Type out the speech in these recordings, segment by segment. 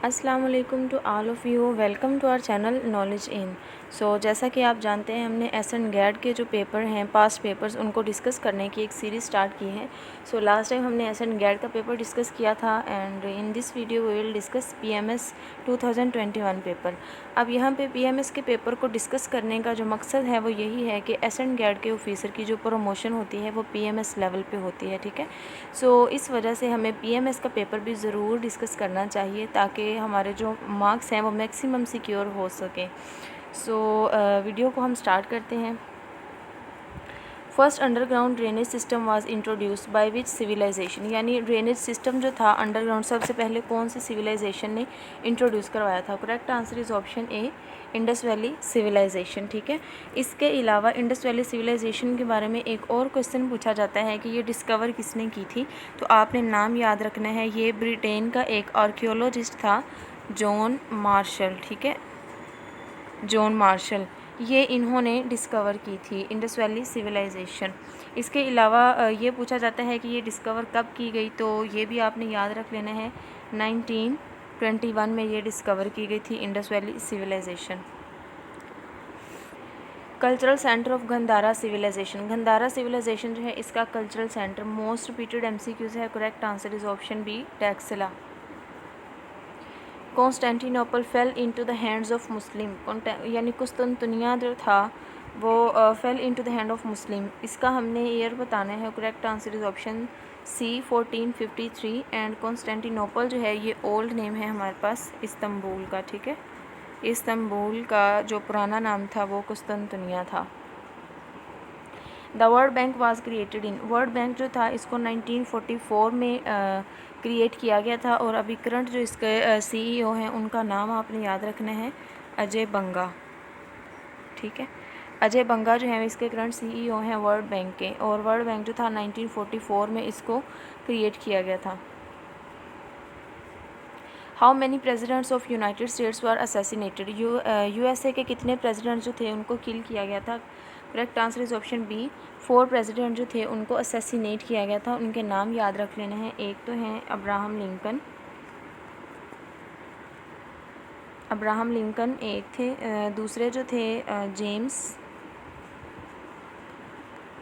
अस्सलाम वालेकुम to all of you. Welcome to our channel knowledge in. जैसा कि आप जानते हैं, हमने एस एंड गैड के जो पेपर हैं, पास्ट पेपर्स, उनको डिस्कस करने की एक सीरीज़ स्टार्ट की है। लास्ट टाइम हमने एस एंड गैड का पेपर डिस्कस किया था and in this video we will discuss PMS 2021 paper. अब यहाँ पे पीएमएस के पेपर को डिस्कस करने का जो मकसद है वो यही है कि एस एंड गैड के ऑफिसर की जो प्रमोशन होती है वो पीएमएस लेवल पे होती है, ठीक है। इस वजह से हमें पीएमएस का पेपर भी ज़रूर डिस्कस करना चाहिए ताकि हमारे जो मार्क्स हैं वो मैक्सिमम सिक्योर हो सकें। वीडियो को हम स्टार्ट करते हैं। First underground drainage system was introduced by which civilisation, यानी ड्रेनेज सिस्टम जो था अंडरग्राउंड सबसे पहले कौन सी सिविलाइजेशन ने इंट्रोड्यूस करवाया था? Correct answer is option A, Indus valley civilisation, ठीक है। इसके अलावा इंडस वैली सिविलाइजेशन के बारे में एक और क्वेश्चन पूछा जाता है कि ये डिस्कवर किसने की थी, तो आपने नाम याद रखना है। ये ब्रिटेन का एक आर्कियोलॉजिस्ट था, जॉन मार्शल, ठीक है, जॉन मार्शल। ये इन्होंने डिस्कवर की थी इंडस वैली सिविलाइजेशन। इसके अलावा ये पूछा जाता है कि ये डिस्कवर कब की गई, तो ये भी आपने याद रख लेना है। 1921 में ये डिस्कवर की गई थी Indus valley civilisation. Cultural centre of Gandhara civilisation, Gandhara civilisation जो है इसका cultural centre, most repeated MCQs है। Correct answer is option B, Taxila. Constantinople fell into the hands of Muslim, यानी कुस्तुनतुनिया जो था वो fell into the hand of Muslim. इसका हमने ईयर बताना है। Correct answer is option C, 1453। And Constantinople जो है ये ओल्ड नेम है हमारे पास इस्तंबुल का, ठीक है। इस्तंबुल का जो पुराना नाम था वो कुस्तुनतुनिया था। The world bank was created in, world bank जो था इसको 1944 में क्रिएट किया गया था। और अभी करंट जो इसके सीईओ हैं उनका नाम आपने याद रखना है, अजय बंगा, ठीक है। अजय बंगा जो है इसके करंट सीईओ हैं वर्ल्ड बैंक के। और वर्ल्ड बैंक जो था 1944 में इसको क्रिएट किया गया था। How many president's of United states were assassinated, USA के कितने प्रेजिडेंट जो थे उनको किल किया गया था? Correct answer is option B, 4 president जो थे उनको असैसिनेट किया गया था। उनके नाम याद रख लेने हैं। एक तो हैं अब्राहम लिंकन, अब्राहम लिंकन एक थे। दूसरे जो थे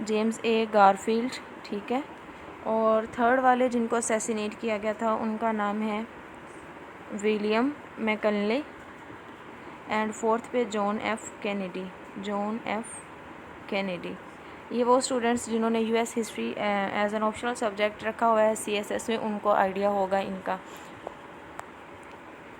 जेम्स ए गारफील्ड, ठीक है। और थर्ड वाले जिनको असैसिनेट किया गया था उनका नाम है विलियम मैकनले। एंड फोर्थ पे John F Kennedy, John F Kennedy. ये वो स्टूडेंट्स जिन्होंने US history as an optional subject रखा हुआ है सीएसएस में, उनको आइडिया होगा इनका।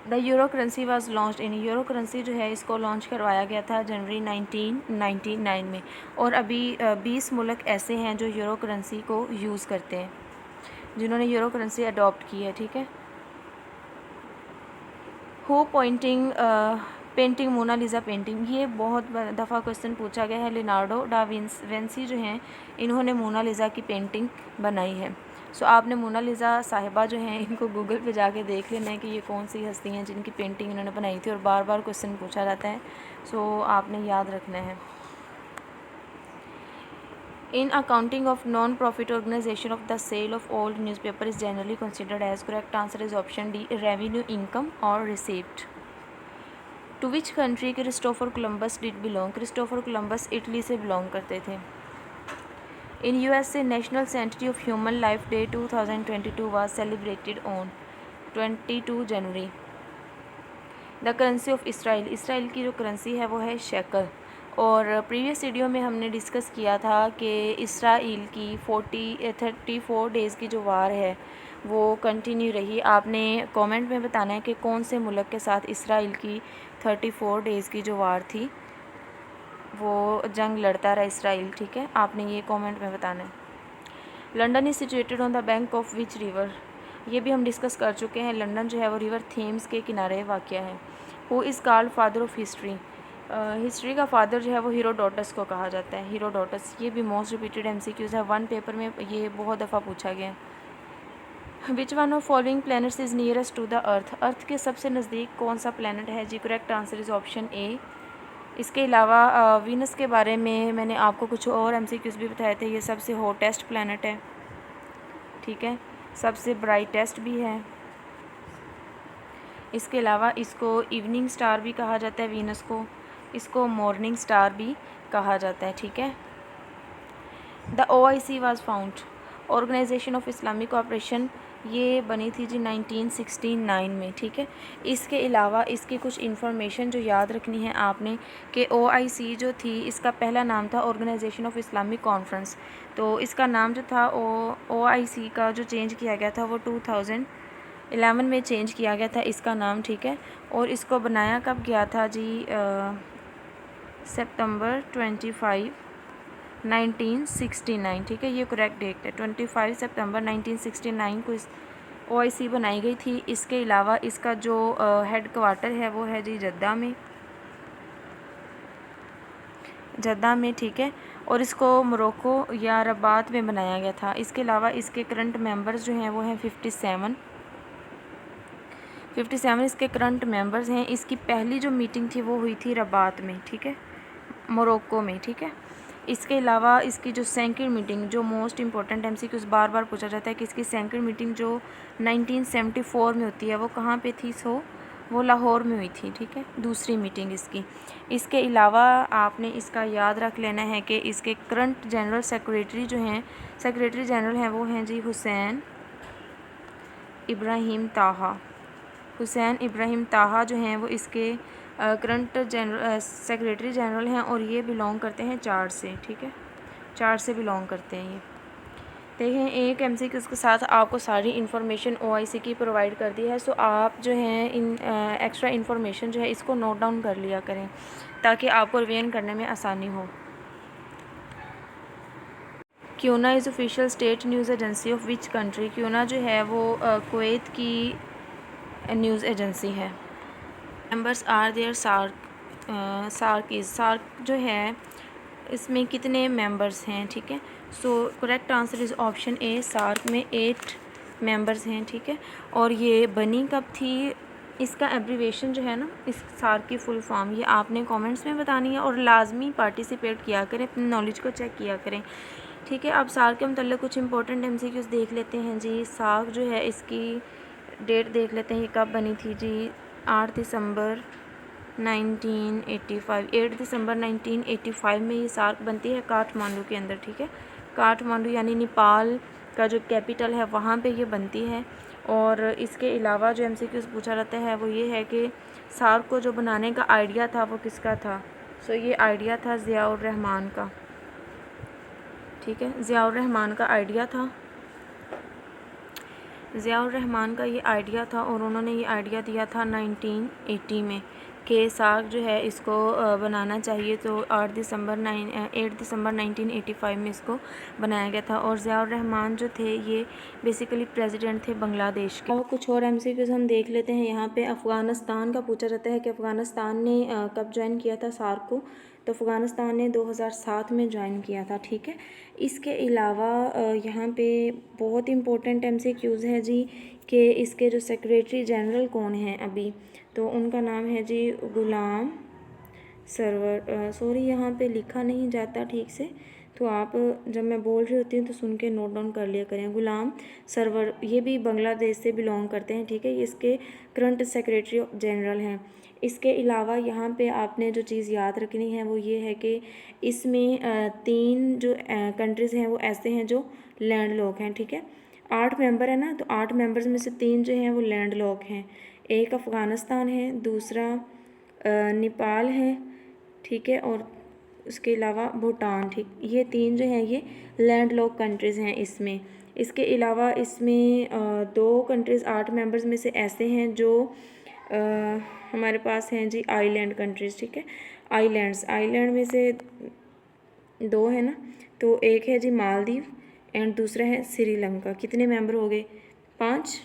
The euro currency was launched in, euro currency जो है इसको लॉन्च करवाया गया था जनवरी 1999 में। और अभी 20 मुल्क ऐसे हैं जो यूरो करेंसी को यूज़ करते हैं, जिन्होंने यूरो करेंसी अडॉप्ट की है, ठीक है। हु पेंटिंग मोनालिसा पेंटिंग, ये बहुत दफ़ा क्वेश्चन पूछा गया है। लियोनार्डो डा विंसी जो हैं इन्होंने मोनालिसा की पेंटिंग बनाई है। आपने मोनालिसा साहिबा जो हैं इनको गूगल पे जाके देख लेना है कि ये कौन सी हस्ती हैं जिनकी पेंटिंग इन्होंने बनाई थी, और बार बार क्वेश्चन पूछा जाता है, आपने याद रखना है। In accounting of non profit organisation of the sale of old newspaper is generally considered as, correct answer is option D, revenue income और receipt. To which country Christopher Columbus did belong, Christopher Columbus Italy से belong करते थे। In USA national century of human life day 2022 was celebrated on 22 January. The currency of Israel, Israel की जो currency है वो है shackle. और previous video में हमने डिस्कस किया था कि इसराइल की 34 डेज़ की जो वार है वो कंटिन्यू रही। आपने कमेंट में बताना है कि कौन से मुल्क के साथ इसराइल की 34 डेज़ की जो वार थी वो जंग लड़ता रहा इसराइल, ठीक है। आपने ये कमेंट में बताना है। London is situated on the bank of which river, ये भी हम डिस्कस कर चुके हैं। लंदन जो है वो रिवर थेम्स के किनारे वाक़या है। Who is called father of history, history का फादर जो है वो हीरोडोटस को कहा जाता है, हीरोडोटस। ये भी मोस्ट रिपीटेड एमसीक्यूज़ है, 1 पेपर में ये बहुत दफ़ा पूछा गया। Which one of following planets is nearest to the earth, earth के सबसे नज़दीक कौन सा प्लैनेट है जी? Correct answer is option A. इसके अलावा वीनस के बारे में मैंने आपको कुछ और एमसीक्यूज़ भी बताए थे। ये सबसे हॉटेस्ट प्लैनेट है, ठीक है, सबसे ब्राइटेस्ट भी है। इसके अलावा इसको इवनिंग स्टार भी कहा जाता है, वीनस को, इसको मॉर्निंग स्टार भी कहा जाता है, ठीक है। The OIC was found, organisation of Islamic cooperation, ये बनी थी जी 1969 में, ठीक है। इसके अलावा इसकी कुछ इन्फॉर्मेशन जो याद रखनी है आपने कि OIC जो थी इसका पहला नाम था ऑर्गेनाइजेशन ऑफ इस्लामिक कॉन्फ्रेंस। तो इसका नाम जो था OIC का जो चेंज किया गया था वो 2011 में चेंज किया गया था इसका नाम, ठीक है। और इसको बनाया कब गया था जी, सितंबर 25 1969, ठीक है, ये करेक्ट डेट है। 25 सितंबर 1969 को इस OIC बनाई गई थी। इसके अलावा इसका जो हेड क्वार्टर है वो है जी जद्दा में, ठीक है। और इसको मोरक्को या रबात में बनाया गया था। इसके अलावा इसके करंट मेंबर्स जो हैं वो हैं 57 इसके करंट मेंबर्स हैं। इसकी पहली जो मीटिंग थी वो हुई थी रबात में, ठीक है, मोरक्को में, ठीक है। इसके अलावा इसकी जो सेकंड मीटिंग, जो मोस्ट इंपॉर्टेंट MCQs बार बार पूछा जाता है कि इसकी सेकंड मीटिंग जो 1974 में होती है वो कहाँ पे थी, सो वो लाहौर में हुई थी, ठीक है, दूसरी मीटिंग इसकी। इसके अलावा आपने इसका याद रख लेना है कि इसके करंट जनरल सेक्रेटरी जो हैं, सेक्रेटरी जनरल हैं वो हैं जी हुसैन इब्राहिम ताहा जो हैं वो इसके करंट जनरल सेक्रेटरी जनरल हैं। और ये बिलोंग करते हैं चार से, ठीक है, चार से बिलोंग करते हैं ये। देखें, एक MCQ के साथ आपको सारी इन्फॉर्मेशन OIC की प्रोवाइड कर दी है। सो आप जो हैं इन एक्स्ट्रा इन्फॉर्मेशन जो है इसको नोट डाउन कर लिया करें ताकि आपको रिवीजन करने में आसानी हो। KUNA is official state news agency of which country, KUNA जो है वो कुवैत की न्यूज़ एजेंसी है। मेंबर्स आर देयर सार्क जो है इसमें कितने मेंबर्स हैं, ठीक है। So correct answer is option A, SAARC में 8 मेंबर्स हैं, ठीक है। और ये बनी कब थी, इसका एब्रीवेशन जो है ना, इस सार्क की फुल फॉर्म ये आपने कमेंट्स में बतानी है और लाजमी पार्टिसिपेट किया करें, अपनी नॉलेज को चेक किया करें, ठीक है। अब सार्क के मतलब कुछ इंपॉर्टेंट MCQs देख लेते हैं जी। सार्क जो है इसकी डेट देख लेते हैं, ये कब बनी थी जी, 8 दिसंबर 1985 में ये सार्क बनती है काठमांडू के अंदर, ठीक है। काठमांडू यानी नेपाल का जो कैपिटल है वहाँ पे ये बनती है। और इसके अलावा जो MCQs पूछा जाता है वो ये है कि सार्क को जो बनाने का आइडिया था वो किसका था। सो ये आइडिया था ज़ियाउर रहमान का, ठीक है, ज़ियाउर रहमान का आइडिया था, ज़ियाउर रहमान का ये आइडिया था। और उन्होंने ये आइडिया दिया था 1980 में कि सार्क जो है इसको बनाना चाहिए। तो 8 दिसंबर 1985 में इसको बनाया गया था। और ज़ियाउर रहमान जो थे ये बेसिकली प्रेसिडेंट थे बांग्लादेश के। और कुछ और MCQs हम देख लेते हैं। यहाँ पे अफ़गानिस्तान का पूछा जाता है कि अफ़गानिस्तान ने कब ज्वाइन किया था सार्क को। तो अफ़गानिस्तान ने 2007 में ज्वाइन किया था, ठीक है। इसके अलावा यहाँ पे बहुत इम्पोर्टेंट MCQs है जी कि इसके जो सेक्रेटरी जनरल कौन हैं अभी, तो उनका नाम है जी गुलाम सरवर। सॉरी यहाँ पे लिखा नहीं जाता ठीक से, तो आप जब मैं बोल रही होती हूँ तो सुन के नोट डाउन कर लिया करें। गुलाम सरवर, ये भी बांग्लादेश से बिलोंग करते हैं, ठीक है, ये इसके करंट सेक्रेटरी जनरल हैं। इसके अलावा यहाँ पे आपने जो चीज़ याद रखनी है वो ये है कि इसमें 3 जो कंट्रीज़ हैं वो ऐसे हैं जो लैंड लॉक हैं, ठीक है। 8 मेंबर है ना, तो 8 मेंबर्स में से 3 जो हैं वो लैंड लॉक हैं। एक अफ़गानिस्तान है, दूसरा नेपाल है, ठीक है, और उसके अलावा भूटान, ठीक, ये 3 जो हैं ये लैंड लॉक कंट्रीज़ हैं इसमें। इसके अलावा इसमें 2 कंट्रीज़ 8 मेंबर्स में से ऐसे हैं जो हमारे पास हैं जी आइलैंड कंट्रीज़, ठीक है। आइलैंड में से 2 है ना, तो एक है जी मालदीव एंड दूसरा है श्रीलंका। कितने मेंबर हो गए, 5,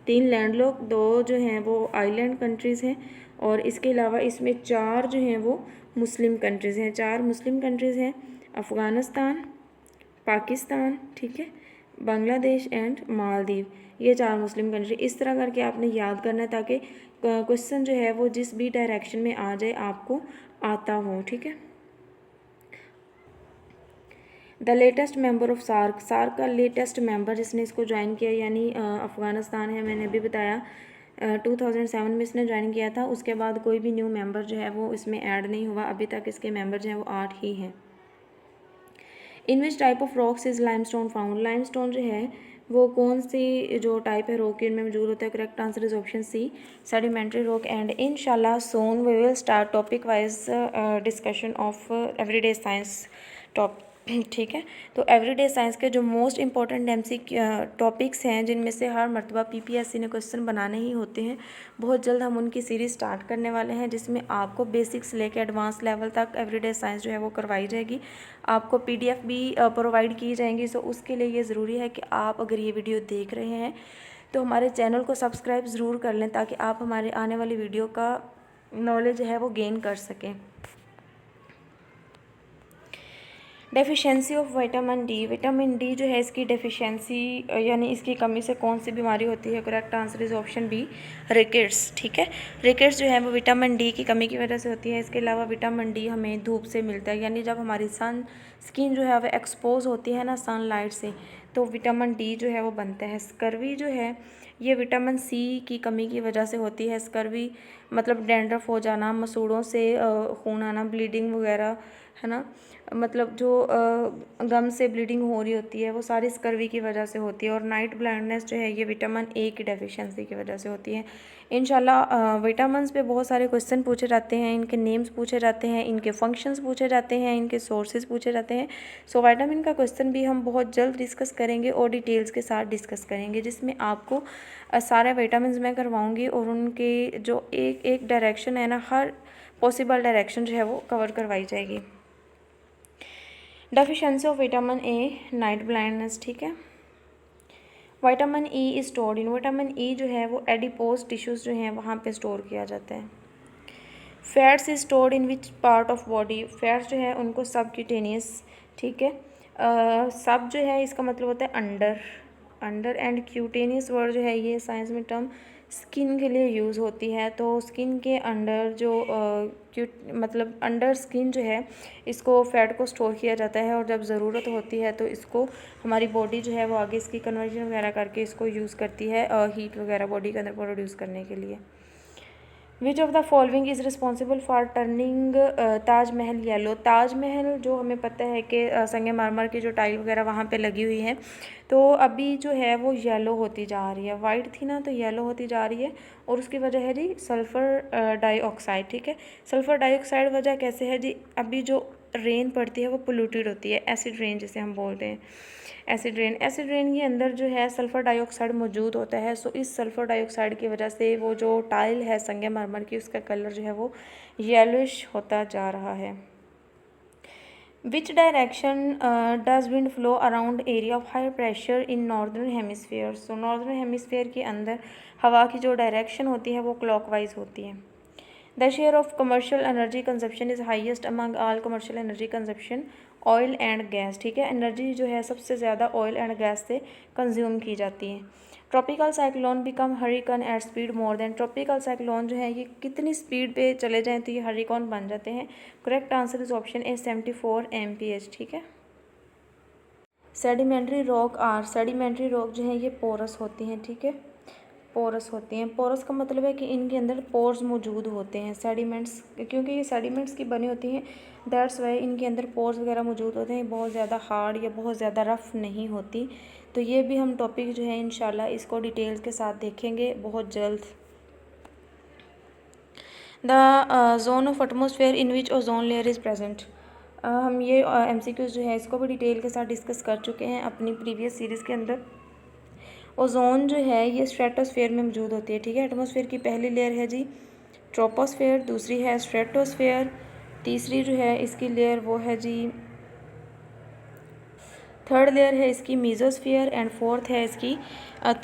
3 लैंडलॉक, 2 जो हैं वो आइलैंड कंट्रीज़ हैं। और इसके अलावा इसमें 4 जो हैं वो मुस्लिम कंट्रीज़ हैं। 4 मुस्लिम कंट्रीज़ हैं, अफ़गानिस्तान, पाकिस्तान, ठीक है, बांग्लादेश एंड मालदीव, ये 4 मुस्लिम कंट्री। इस तरह करके आपने याद करना है ताकि क्वेश्चन जो है वो जिस भी डायरेक्शन में आ जाए आपको आता हो, ठीक है। The latest member of SAARC का लेटेस्ट मेंबर जिसने इसको ज्वाइन किया यानी अफ़गानिस्तान है, मैंने अभी बताया 2007 में इसने ज्वाइन किया था। उसके बाद कोई भी न्यू मेंबर जो है वो इसमें ऐड नहीं हुआ। अभी तक इसके मेंबर जो हैं वो 8 ही हैं। In which type of rocks is limestone found. Limestone जो है वो कौन सी जो टाइप है रॉक इनमें मौजूद होता है। Correct answer is option C, sedimentary rock. And इंशाल्लाह soon we will start topic wise discussion of everyday science top, ठीक है। तो एवरीडे साइंस के जो मोस्ट इंपॉर्टेंट एमसी टॉपिक्स हैं जिनमें से हर मरतबा पीपीएससी ने क्वेश्चन बनाने ही होते हैं, बहुत जल्द हम उनकी सीरीज़ स्टार्ट करने वाले हैं जिसमें आपको बेसिक्स लेके एडवांस लेवल तक एवरीडे साइंस जो है वो करवाई जाएगी। आपको पीडीएफ भी प्रोवाइड की जाएंगी। सो उसके लिए ये ज़रूरी है कि आप अगर ये वीडियो देख रहे हैं तो हमारे चैनल को सब्सक्राइब ज़रूर कर लें ताकि आप हमारे आने वाली वीडियो का नॉलेज है वो गेन कर सकें। Deficiency of vitamin D. Vitamin D जो है इसकी डेफिशिएंसी यानी इसकी कमी से कौन सी बीमारी होती है। Correct answer is option B, rickets, ठीक है। रिकेट्स जो है वो विटामिन डी की कमी की वजह से होती है। इसके अलावा विटामिन डी हमें धूप से मिलता है, यानी जब हमारी स्किन जो है वो एक्सपोज होती है ना सनलाइट से, तो विटामिन डी जो है वो बनता है। स्कर्वी जो है ये विटामिन सी की कमी की वजह से होती है। स्कर्वी मतलब डैंड्रफ हो जाना, मसूड़ों से खून आना, ब्लीडिंग वगैरह, है ना, मतलब जो गम से ब्लीडिंग हो रही होती है वो सारी स्कर्वी की वजह से होती है। और नाइट ब्लाइंडनेस जो है ये विटामिन ए की डेफिशिएंसी की वजह से होती है। इंशाल्लाह विटामिन्स पे बहुत सारे क्वेश्चन पूछे जाते हैं, इनके नेम्स पूछे जाते हैं, इनके फंक्शंस पूछे जाते हैं, इनके सोर्सेज पूछे जाते हैं। सो विटामिन का क्वेश्चन भी हम बहुत जल्द डिस्कस करेंगे और डिटेल्स के साथ डिस्कस करेंगे, जिसमें आपको सारे विटामिन मैं करवाऊँगी और उनके जो एक एक डायरेक्शन है ना, हर पॉसिबल डायरेक्शन जो है वो कवर करवाई जाएगी। Deficiency of vitamin A, night blindness, ठीक है। Vitamin E is stored in. Vitamin E जो है वो एडिपोज टिश्यूज़ जो हैं वहाँ पे स्टोर किया जाता है। Fats is stored in which part of body. Fats जो है उनको सबक्यूटेनियस, ठीक है। सब जो है इसका मतलब होता है under, under and cutaneous word जो है ये साइंस में टर्म स्किन के लिए यूज़ होती है। तो स्किन के अंडर जो मतलब अंडर स्किन जो है इसको फैट को स्टोर किया जाता है और जब ज़रूरत होती है तो इसको हमारी बॉडी जो है वो आगे इसकी कन्वर्जन वगैरह करके इसको यूज़ करती है हीट वगैरह बॉडी के अंदर प्रोड्यूस करने के लिए। Which of the following is responsible for turning Taj Mahal yellow. Taj Mahal जो हमें पता है कि संगमरमर की जो टाइल वगैरह वहाँ पे लगी हुई है, तो अभी जो है वो येलो होती जा रही है। वाइट थी ना तो येलो होती जा रही है और उसकी वजह है जी सल्फ़र डाइऑक्साइड, ठीक है। सल्फ़र डाइऑक्साइड वजह कैसे है जी, अभी जो रेन पड़ती है वो पोल्यूटेड होती है, एसिड रेन जिसे हम बोलते हैं। एसिड रेन, एसिड रेन के अंदर जो है सल्फ़र डाइऑक्साइड मौजूद होता है। सो इस सल्फ़र डाइऑक्साइड की वजह से वो जो टाइल है संगमरमर की उसका कलर जो है वो येलोइश होता जा रहा है। Which direction does wind flow around area of high pressure in northern hemisphere. So northern hemisphere के अंदर हवा की जो डायरेक्शन होती है वो क्लॉकवाइज होती है। The share of commercial energy consumption is highest among all commercial energy consumption, oil and gas, ठीक है। एनर्जी जो है सबसे ज़्यादा ऑयल एंड गैस से कंज्यूम की जाती है। Tropical cyclone become hurricane at speed more than. Tropical cyclone जो है ये कितनी स्पीड पे चले जाएँ तो ये हरिकॉन बन जाते हैं। Correct answer is option A 74 mph, ठीक है। Sedimentary rock are, sedimentary rock जो है ये पोरस होती हैं, ठीक है, पोरस होती हैं। पोरस का मतलब है कि इनके अंदर पोर्स मौजूद होते हैं। सेडिमेंट्स क्योंकि ये सेडिमेंट्स की बनी होती हैं, दैट्स वाई इनके अंदर पोर्स वगैरह मौजूद होते हैं। बहुत ज़्यादा हार्ड या बहुत ज़्यादा रफ़ नहीं होती। तो ये भी हम टॉपिक जो है इंशाल्लाह इसको डिटेल्स के साथ देखेंगे बहुत जल्द। The zone of atmosphere in which ozone layer is present. हम ये MCQs जो है इसको भी डिटेल के साथ डिस्कस कर चुके हैं अपनी प्रीवियस सीरीज़ के अंदर। ओजोन जो है ये स्ट्रेटोस्फेयर में मौजूद होती है, ठीक है। एटमॉस्फेयर की पहली लेयर है जी ट्रोपोस्फेयर, दूसरी है स्ट्रेटोस्फेयर, तीसरी जो है इसकी लेयर वो है जी, थर्ड लेयर है इसकी मीजोस्फेयर एंड फोर्थ है इसकी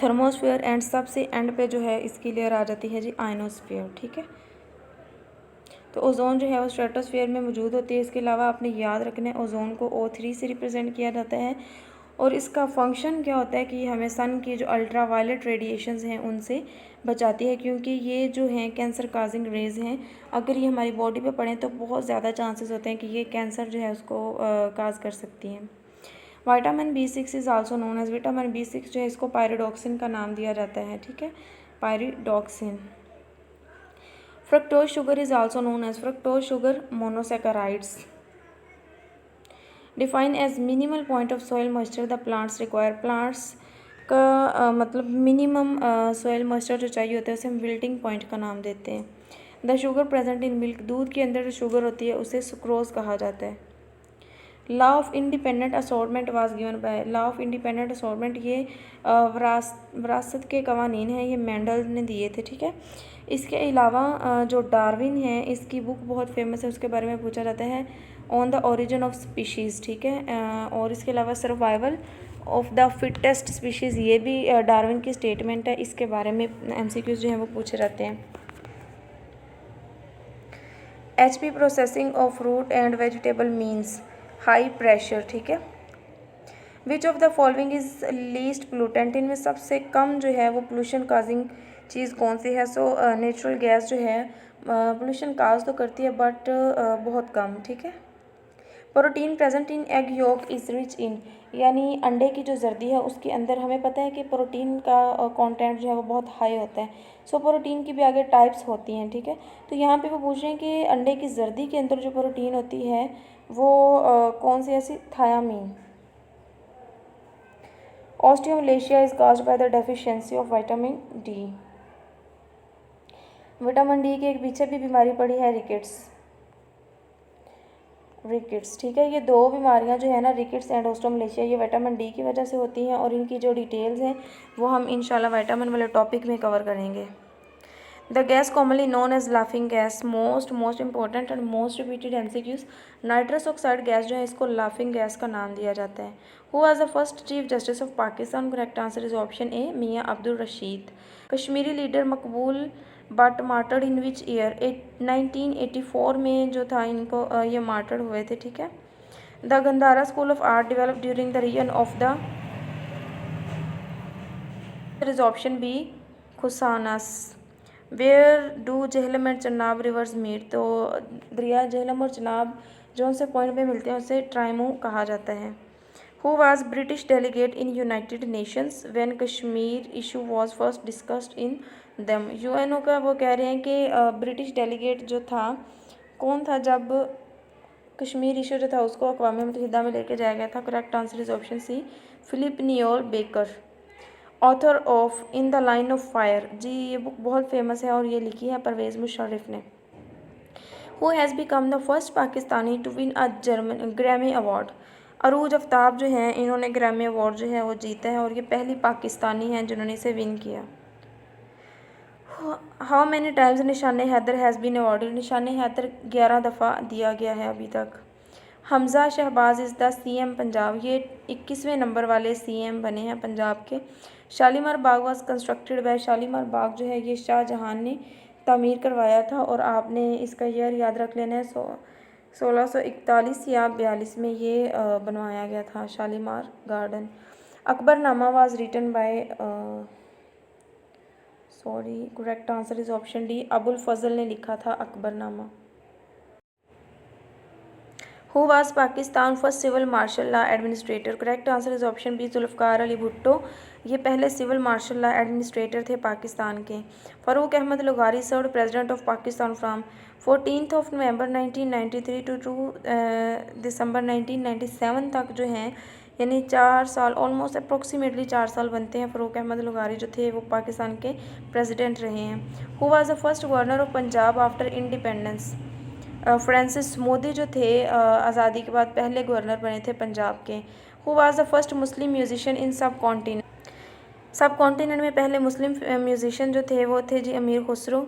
थर्मोस्फेयर एंड सबसे एंड पे जो है इसकी लेयर आ जाती है जी आयनोस्फेयर, ठीक है। तो ओजोन जो है वो स्ट्रेटोस्फेयर में मौजूद होती है। इसके अलावा आपने याद रखना है ओजोन को O3 से रिप्रेजेंट किया जाता है और इसका फंक्शन क्या होता है कि हमें सन की जो अल्ट्रा वायलेट रेडिएशंस हैं उनसे बचाती है, क्योंकि ये जो हैं कैंसर काजिंग रेज़ हैं। अगर ये हमारी बॉडी पे पड़ें तो बहुत ज़्यादा चांसेस होते हैं कि ये कैंसर जो है उसको काज कर सकती हैं। Vitamin B6 is also known as, vitamin B6 जो है इसको पायरोडॉक्सिन का नाम दिया जाता है, ठीक है। pyridoxine. Fructose sugar is also known as fructose sugar monosaccharides. Define as minimal point of soil moisture the plants require. plants का मतलब मिनिमम सॉइल मॉइस्चर जो चाहिए होता है उसे हम विल्टिंग पॉइंट का नाम देते हैं. The sugar present in milk, दूध के अंदर जो शुगर होती है उसे सुक्रोज कहा जाता है. Law of independent assortment was given by. Law of independent assortment ये विरासत के कवानीन हैं, ये मेंडल ने दिए थे. ठीक है. इसके अलावा जो डार्विन है इसकी बुक बहुत फेमस है, उसके बारे में पूछा जाता है on the origin of species. ठीक है. और इसके अलावा survival of the fittest species, ये भी डार्विन की स्टेटमेंट है. इसके बारे में MCQs जो हैं वो पूछे जाते हैं. HP processing of fruit and vegetable means high pressure. ठीक है. Which of the following is least pollutant, इनमें सबसे कम जो है वो पोल्यूशन काजिंग चीज़ कौन सी है. सो नेचुरल गैस जो है पोल्यूशन काज तो करती है बट बहुत कम. ठीक है. Protein present in egg yolk is rich in, यानी अंडे की जो जर्दी है उसके अंदर हमें पता है कि प्रोटीन का कंटेंट जो है वो बहुत हाई होता है. सो प्रोटीन की भी आगे टाइप्स होती हैं. ठीक है. तो यहाँ पे वो पूछ रहे हैं कि अंडे की जर्दी के अंदर जो प्रोटीन होती है वो कौन सी ऐसी. Thiamine. Osteomalacia is caused by the deficiency of vitamin D. Vitamin D के एक पीछे भी बीमारी पड़ी है रिकेट्स. ठीक है. ये दो बीमारियां जो है ना, रिकेट्स एंड ऑस्टियोमलेशिया, ये विटामिन डी की वजह से होती हैं और इनकी जो डिटेल्स हैं वो हम इंशाल्लाह विटामिन वाले टॉपिक में कवर करेंगे. The gas commonly known as laughing gas. Most important and most repeated MCQs. Nitrous oxide gas जो है इसको लाफिंग गैस का नाम दिया जाता है. Who was the first chief justice of Pakistan. Correct answer is option ए मियाँ Abdul Rashid. Kashmiri leader Maqbool but martyred in which year. 1984 में जो था इनको ये मार्टर्ड हुए थे. ठीक है. The Gandhara school of art develop during the region of the is option B खुसानस. Where do Jhelum and Chenab rivers meet. तो दरिया झेलम और चनाब जो उनसे पॉइंट पे मिलते हैं उसे ट्राइमू कहा जाता है. Who was British delegate in United Nations when Kashmir issue was first discussed in दम. UNO का वो कह रहे हैं कि ब्रिटिश डेलीगेट जो था कौन था जब कश्मीर इशू जो था उसको अक़वाम मुत्तहिदा में लेके जाया गया था. Correct answer is option C Philip Noel Baker. Author of in the line of fire. जी ये बुक बहुत फेमस है और ये लिखी है परवेज़ मुशर्रफ ने. Who has become the first Pakistani to win a Grammy award. Arooj Aftab जो हैं इन्होंने ग्रैमी अवार्ड जो है वो जीता है और ये पहली पाकिस्तानी हैं जिन्होंने इसे विन किया. हाउ मैनी टाइम्स निशान हैदर हैज़ बीन अवार्डेड. निशान हैदर 11 दफ़ा दिया गया है अभी तक. Hamza Shahbaz is the CM Punjab. ये 21वें नंबर वाले CM बने हैं पंजाब के. Shalimar Bagh was constructed by. Shalimar Bagh जो है ये शाहजहां ने तामीर करवाया था और आपने इसका ईयर याद रख लेना है. 1641 या 42 में ये बनवाया गया था Shalimar garden. Akbarnama was written by correct answer is option D Abul Fazal ने लिखा था Akbarnama. Who was Pakistan first civil martial law administrator. Correct answer is option B Zulfikar Ali Bhutto. ये पहले सिविल मार्शल लॉ एडमिनिस्ट्रेटर थे पाकिस्तान के. फ़ारूक अहमद लुगारी served president of Pakistan from 14 November 1993 to 2 December 1997 तक जो हैं यानी 4 साल ऑलमोस्ट अप्रोक्सीमेटली 4 साल बनते हैं. फ़ारूक अहमद लुगारी जो थे वो पाकिस्तान के प्रेसिडेंट रहे हैं. Who was the first governor of Punjab after independence. Francis Modi जो थे आज़ादी के बाद पहले गवर्नर बने थे पंजाब के. Who was the first Muslim musician in subcontinent में पहले मुस्लिम म्यूजिशियन जो थे वो थे जी Amir Khusro.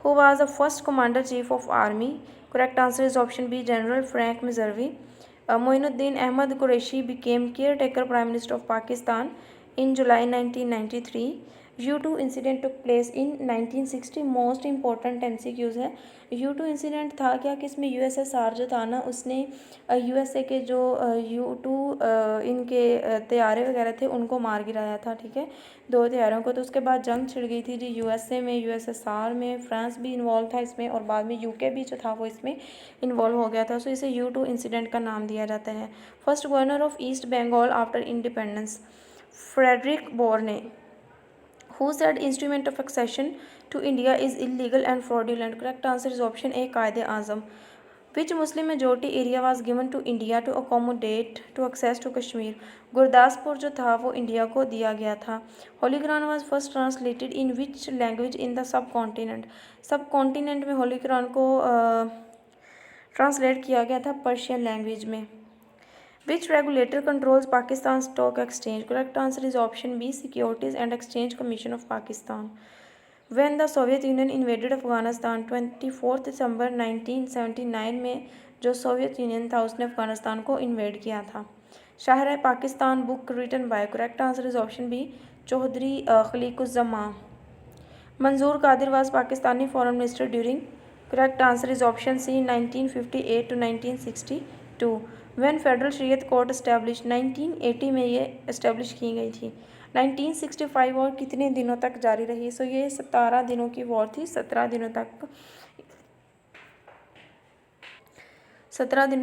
Who was the first commander chief of army. Correct answer is option B general Frank Messervy. Moinuddin Ahmed Qureshi became caretaker prime minister of Pakistan in July 1993. U2 incident took place in 1960. Most important MCQs है. U2 incident था क्या कि इसमें USSR जो था ना उसने USA के जो U2 इनके तैयारे वगैरह थे उनको मार गिराया था. ठीक है. 2 तैयारों को. तो उसके बाद जंग छिड़ गई थी जी USA में, USSR में. फ्रांस भी इन्वॉल्व था इसमें और बाद में UK भी जो था वो इसमें इन्वॉल्व हो गया था. सो इसे U2 इंसिडेंट का नाम दिया जाता है. First governor of east Bengal after independence Frederick Bourne. Who said instrument of accession to India is illegal and fraudulent? Correct answer is option A, Quaid-e-Azam. Which Muslim majority area was given to India to accommodate to access to Kashmir? Gurdaspur जो था वो India को दिया गया था। Holy Quran was first translated in which language in the subcontinent? Subcontinent में होली कुरान को translate किया गया था पर्शियन लैंग्वेज में। Which regulator controls Pakistan stock exchange? Correct answer is option B, securities and exchange commission of Pakistan. When the Soviet Union invaded Afghanistan 24 December 1979 में जो Soviet union था उसने अफगानिस्तान को इन्वेड किया था। शाहर Pakistan book written by? Correct answer is option B, Chaudhry Khaliquzzaman. Manzur Qadir was Pakistani foreign minister during? Correct answer is option C, 1958 to 1962। When federal Shariat court establish? 1980 में ये इस्टेब्लिश की गई थी। 1965 और कितने दिनों तक जारी रही? सो ये 17 दिनों की वॉर थी, 17 दिनों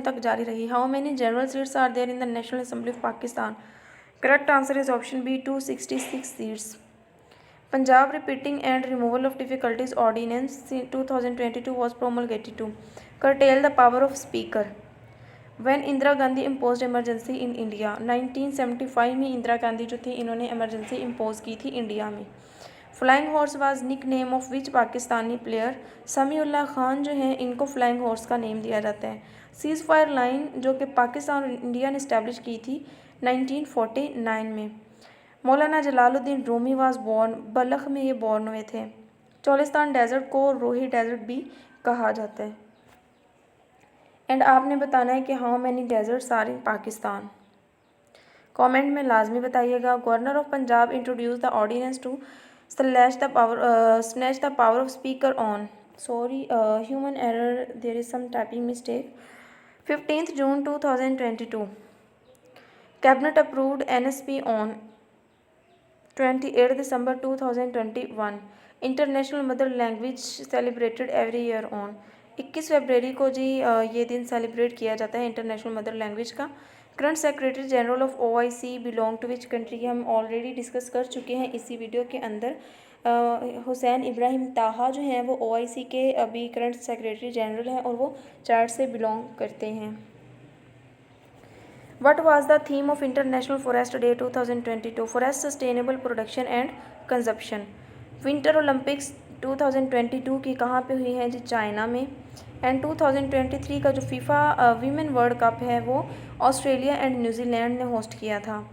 तक जारी रही। How many general seats are there in the national assembly of Pakistan? Correct answer is option B, 266 seats. Punjab repeating and removal of difficulties ordinance 2022 was promulgated to curtail the power of speaker? When Indira Gandhi impose emergency in India? 1975 में इंदिरा गांधी जो थी इन्होंने emergency impose की थी India में। Flying horse was nickname of which Pakistani player? Samiullah Khan जो हैं इनको फ्लाइंग हॉर्स का नेम दिया जाता है। सीज़ फायर लाइन जो कि पाकिस्तान और इंडिया ने इस्टेब्लिश की थी 1949 में। मौलाना जलालुद्दीन रूमी वाज बोर्न? बल्ख में ये बोर्न हुए थे। चोलिस्तान डेजर्ट को रूही डेजर्ट भी कहा जाता है। एंड आपने बताना है कि how many deserts are in Pakistan. Comment में लाजमी बताइएगा। Governor of Punjab introduce the ordinance to snatch the power of speaker on? Sorry, human error, there is some typing mistake. 15 June 2022। Cabinet approved NSP on 28 December 2021। International mother language celebrated every year on? 21 फरवरी को जी ये दिन celebrate किया जाता है international mother language का। Current secretary general of OIC belong to which country? हम ऑलरेडी डिस्कस कर चुके हैं इसी वीडियो के अंदर। हुसैन इब्राहिम ताहा जो हैं वो OIC के अभी करंट सेक्रेटरी जनरल हैं और वो चार्ट से बिलोंग करते हैं। What was the theme of International Forest Day 2022? Forest Sustainable Production and Consumption. Winter Olympics 2022 की कहाँ पे हुई है जी? चाइना में। एंड 2023 का जो फीफा वीमेन वर्ल्ड कप है वो ऑस्ट्रेलिया एंड न्यूजीलैंड ने होस्ट किया था।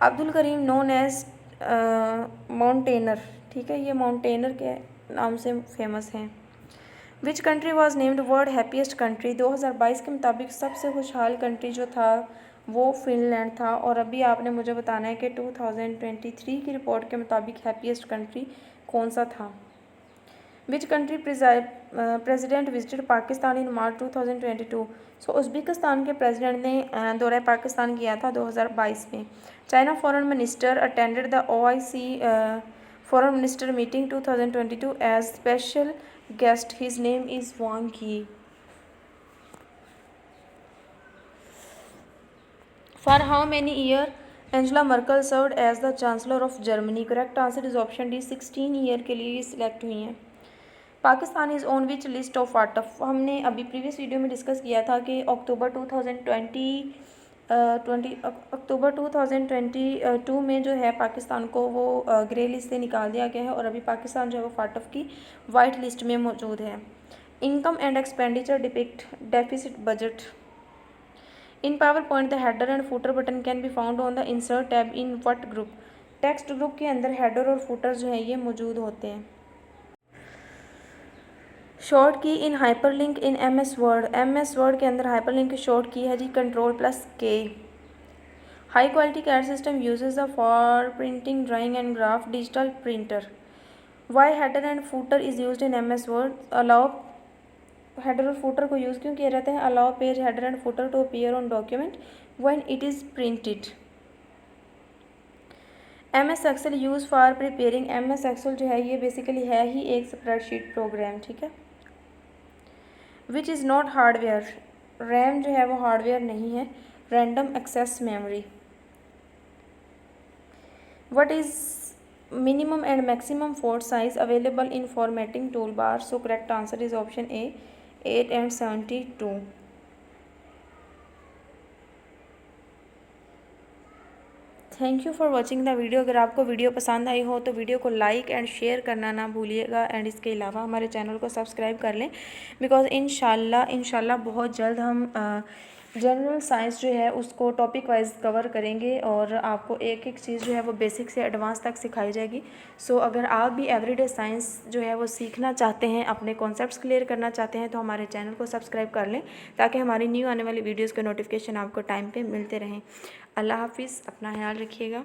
Abdul Karim known as mountaineer, ठीक है, ये माउंटेनर के नाम से फेमस हैं। Which country was named world happiest country? 2022 के मुताबिक सबसे खुशहाल कंट्री जो था वो फिनलैंड था। और अभी आपने मुझे बताना है कि 2023 की रिपोर्ट के मुताबिक हैप्पीएस्ट कंट्री कौन सा था। Which country president visited Pakistan in March 2022? So Uzbekistan के प्रेसिडेंट ने दौरा पाकिस्तान किया था 2022 में। China foreign minister attended the OIC foreign minister meeting 2022 as special guest, his name is Wang Yi. For how many years Angela Merkel served as the Chancellor of Germany? Correct answer is option D, 16 year के लिए select हुई हैं। Pakistan is on which list of FATF? हमने अभी previous video में discuss किया था कि अक्टूबर 2022 में जो है पाकिस्तान को वो ग्रे लिस्ट से निकाल दिया गया है और अभी पाकिस्तान जो है वो वाटफ की वाइट लिस्ट में मौजूद है। Income and expenditure depict deficit budget. In power point the header and footer button can be found on the insert tab in what group? Text group के अंदर हेडर और फुटर जो है ये मौजूद होते हैं। Short key in hyperlink in MS word? MS word के अंदर हाइपरलिंक की शॉर्ट की है जी Ctrl+K। High quality CAD system uses the for printing drawing and graph digital printer. Why header and footer is use in MS word? Allow header और footer को use क्यों किया जाता है? Allow page header and footer to appear on document when it is printed. MS excel use for preparing? MS Excel जो है ये basically है ही एक स्प्रेडशीट प्रोग्राम, ठीक है। Which is not hardware? RAM जो है वो हार्डवेयर नहीं है, random access memory. What is minimum and maximum font size available in formatting toolbar. So correct answer is option A, 8 and 72. Thank you for watching the video. अगर आपको video पसंद आई हो तो वीडियो को लाइक एंड शेयर करना ना भूलिएगा, and इसके अलावा हमारे चैनल को सब्सक्राइब कर लें, बिकॉज़ इंशाल्लाह बहुत जल्द हम जनरल साइंस जो है उसको टॉपिक वाइज कवर करेंगे और आपको एक एक चीज़ जो है वो बेसिक से एडवांस तक सिखाई जाएगी। सो अगर आप भी एवरीडे साइंस जो है वो सीखना चाहते हैं, अपने कॉन्सेप्ट्स क्लियर करना चाहते हैं, तो हमारे चैनल को सब्सक्राइब कर लें ताकि हमारी न्यू आने वाली वीडियोज़ के नोटिफिकेशन आपको टाइम पे मिलते रहें। अल्लाह हाफिज़, अपना ख्याल रखिएगा।